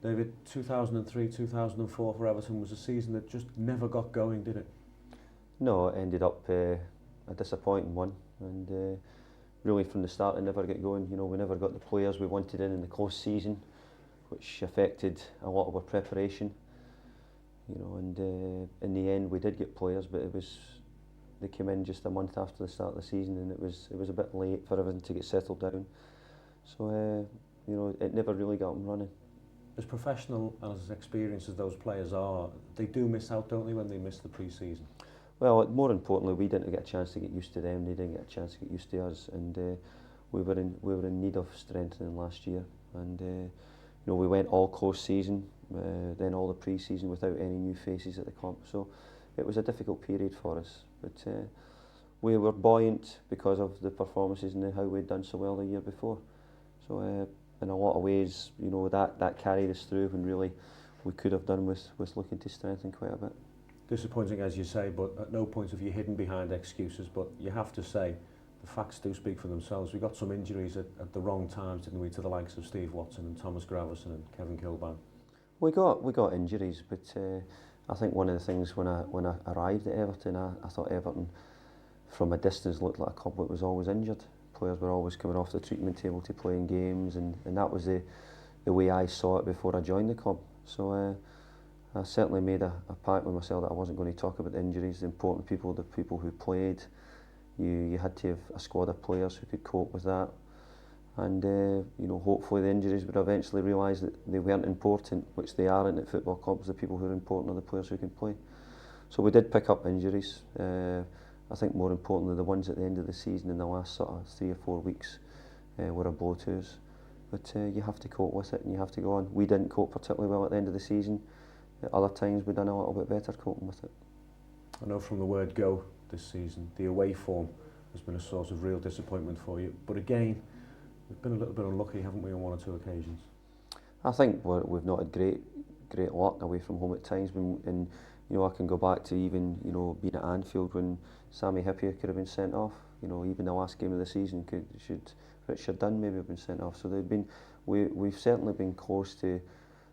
David, 2003, 2004 for Everton was a season that just never got going, did it? No, it ended up a disappointing one, and really from the start it never got going. You know, we never got the players we wanted in the close season, which affected a lot of our preparation. You know, and in the end we did get players, but they came in just a month after the start of the season, and it was a bit late for everything to get settled down. So you know, it never really got them running. As professional and as experienced as those players are, they do miss out, don't they, when they miss the pre-season? Well, more importantly, we didn't get a chance to get used to them. They didn't get a chance to get used to us, and we were in need of strengthening last year. And you know, we went all close season, then all the pre-season without any new faces at the club. So it was a difficult period for us. But we were buoyant because of the performances and how we'd done so well the year before. So in a lot of ways, you know, that carried us through, when really we could have done with looking to strengthen quite a bit. Disappointing, as you say, but at no point have you hidden behind excuses. But you have to say, the facts do speak for themselves. We got some injuries at the wrong times, didn't we, to the likes of Steve Watson and Thomas Gravison and Kevin Kilban? We got injuries, but I think one of the things when I arrived at Everton, I thought Everton from a distance looked like a club that was always injured. Players were always coming off the treatment table to play in games, and that was the way I saw it before I joined the club. So I certainly made a pact with myself that I wasn't going to talk about the injuries. The important people, the people who played, you had to have a squad of players who could cope with that. And you know, hopefully the injuries would eventually realise that they weren't important, which they aren't at football clubs. The people who are important are the players who can play. So we did pick up injuries. I think more importantly, the ones at the end of the season in the last sort of 3 or 4 weeks were a blow to us. But you have to cope with it, and you have to go on. We didn't cope particularly well at the end of the season. At other times we've done a little bit better coping with it. I know from the word go this season, the away form has been a source of real disappointment for you. But again, we've been a little bit unlucky, haven't we, on 1 or 2 occasions? I think we've not had great luck away from home at times. And you know, I can go back to even, you know, being at Anfield when Sammy Hippier could have been sent off. You know, even the last game of the season should Richard Dunn maybe have been sent off. So we've certainly been close to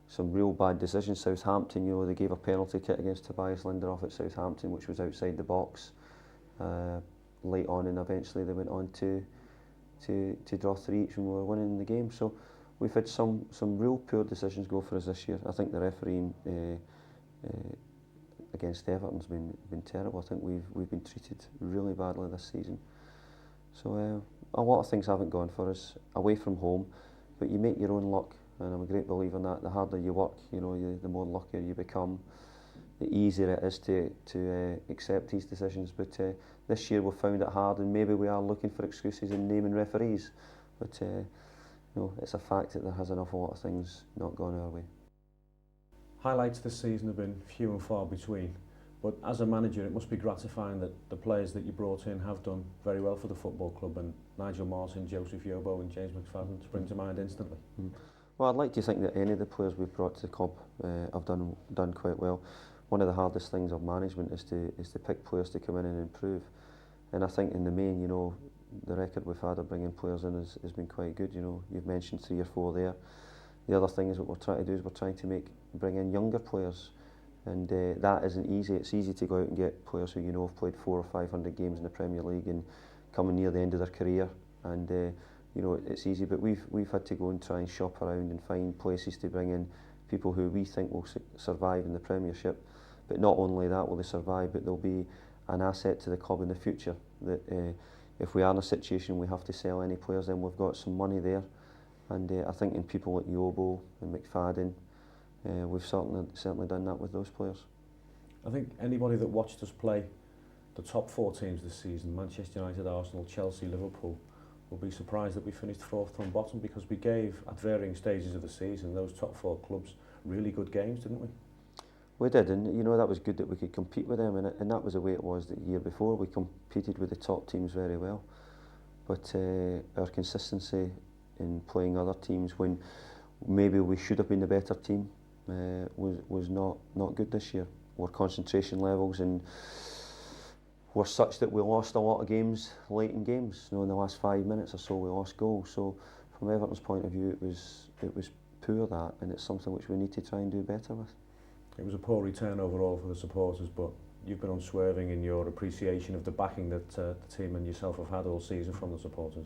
some real bad decisions. Southampton, you know, they gave a penalty kick against Tobias Linderoff at Southampton, which was outside the box late on, and eventually they went on to draw 3 each when we were winning the game. So we've had some real poor decisions go for us this year. I think the refereeing against Everton's been terrible. I think we've been treated really badly this season. So a lot of things haven't gone for us away from home, but you make your own luck, and I'm a great believer in that. The harder you work, you know, the more luckier you become. The easier it is to accept these decisions. But this year we've found it hard, and maybe we are looking for excuses and naming referees. But no, it's a fact that there has an awful lot of things not gone our way. Highlights this season have been few and far between, but as a manager it must be gratifying that the players that you brought in have done very well for the football club, and Nigel Martin, Joseph Yobo and James McFadden spring to mind instantly. Well, I'd like to think that any of the players we've brought to the club have done quite well. One of the hardest things of management is to pick players to come in and improve, and I think in the main, you know, the record we've had of bringing players in has been quite good. You know, you've mentioned 3 or 4 there. The other thing is what we're trying to do is we're trying to bring in younger players, and that isn't easy. It's easy to go out and get players who, you know, have played 400 or 500 games in the Premier League and coming near the end of their career, and you know, it's easy, but we've had to go and try and shop around and find places to bring in people who we think will survive in the Premiership. But not only that will they survive, but they'll be an asset to the club in the future. That if we are in a situation we have to sell any players, then we've got some money there. And I think in people like Yobo and McFadden, we've certainly done that with those players. I think anybody that watched us play the top 4 teams this season, Manchester United, Arsenal, Chelsea, Liverpool, will be surprised that we finished 4th from bottom, because we gave, at varying stages of the season, those top 4 clubs really good games, didn't we? We did, and you know, that was good that we could compete with them, and that was the way it was the year before. We competed with the top teams very well, but our consistency in playing other teams when maybe we should have been the better team was not good this year. Our concentration levels were such that we lost a lot of games late in games. You know, in the last 5 minutes or so we lost goals. So from Everton's point of view, it was poor that, and it's something which we need to try and do better with. It was a poor return overall for the supporters, but you've been unswerving in your appreciation of the backing that the team and yourself have had all season from the supporters.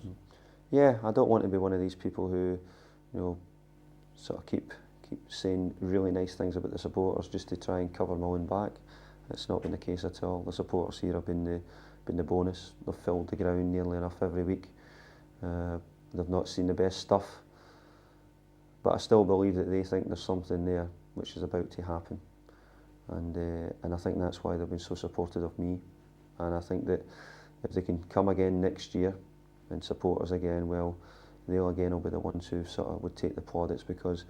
Yeah, I don't want to be one of these people who, you know, sort of keep saying really nice things about the supporters just to try and cover my own back. It's not been the case at all. The supporters here have been the bonus. They've filled the ground nearly enough every week. They've not seen the best stuff, but I still believe that they think there's something there which is about to happen, and I think that's why they've been so supportive of me. And I think that if they can come again next year and support us again, well, they'll again will be the ones who sort of would take the plaudits, because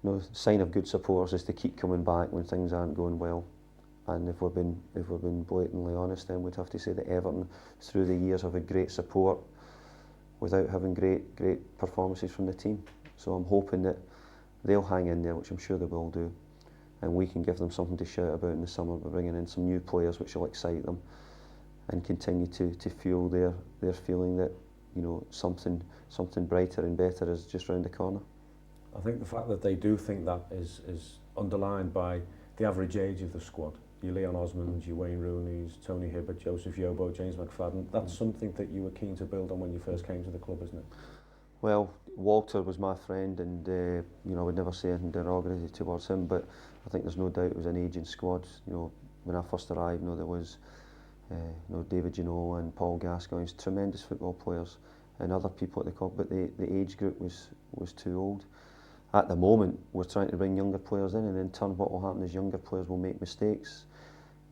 the sign of good supporters is to keep coming back when things aren't going well. And if we've been blatantly honest, then we'd have to say that Everton, through the years, have had great support without having great performances from the team. So I'm hoping that they'll hang in there, which I'm sure they will do, and we can give them something to shout about in the summer by bringing in some new players which will excite them and continue to fuel their feeling that, you know, something brighter and better is just round the corner. I think the fact that they do think that is underlined by the average age of the squad. Your Leon Osmonds, your Wayne Rooney's, Tony Hibbert, Joseph Yobo, James McFadden. That's something that you were keen to build on when you first came to the club, isn't it? Well, Walter was my friend, and you know, I would never say anything derogatory towards him, but I think there's no doubt it was an ageing squad. You know, when I first arrived, there was David Ginola and Paul Gascoigne, tremendous football players, and other people at the club, but the age group was too old. At the moment, we're trying to bring younger players in, and in turn what will happen is younger players will make mistakes,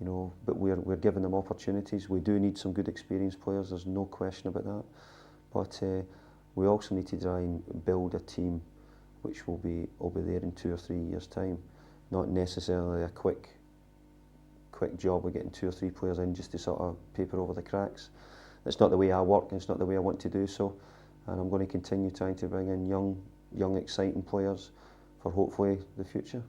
you know, but we're giving them opportunities. We do need some good experienced players, there's no question about that, but we also need to try and build a team which will be there in 2 or 3 years' time, not necessarily a quick job of getting 2 or 3 players in just to sort of paper over the cracks. It's not the way I work, and it's not the way I want to do so, and I'm going to continue trying to bring in young exciting players for hopefully the future.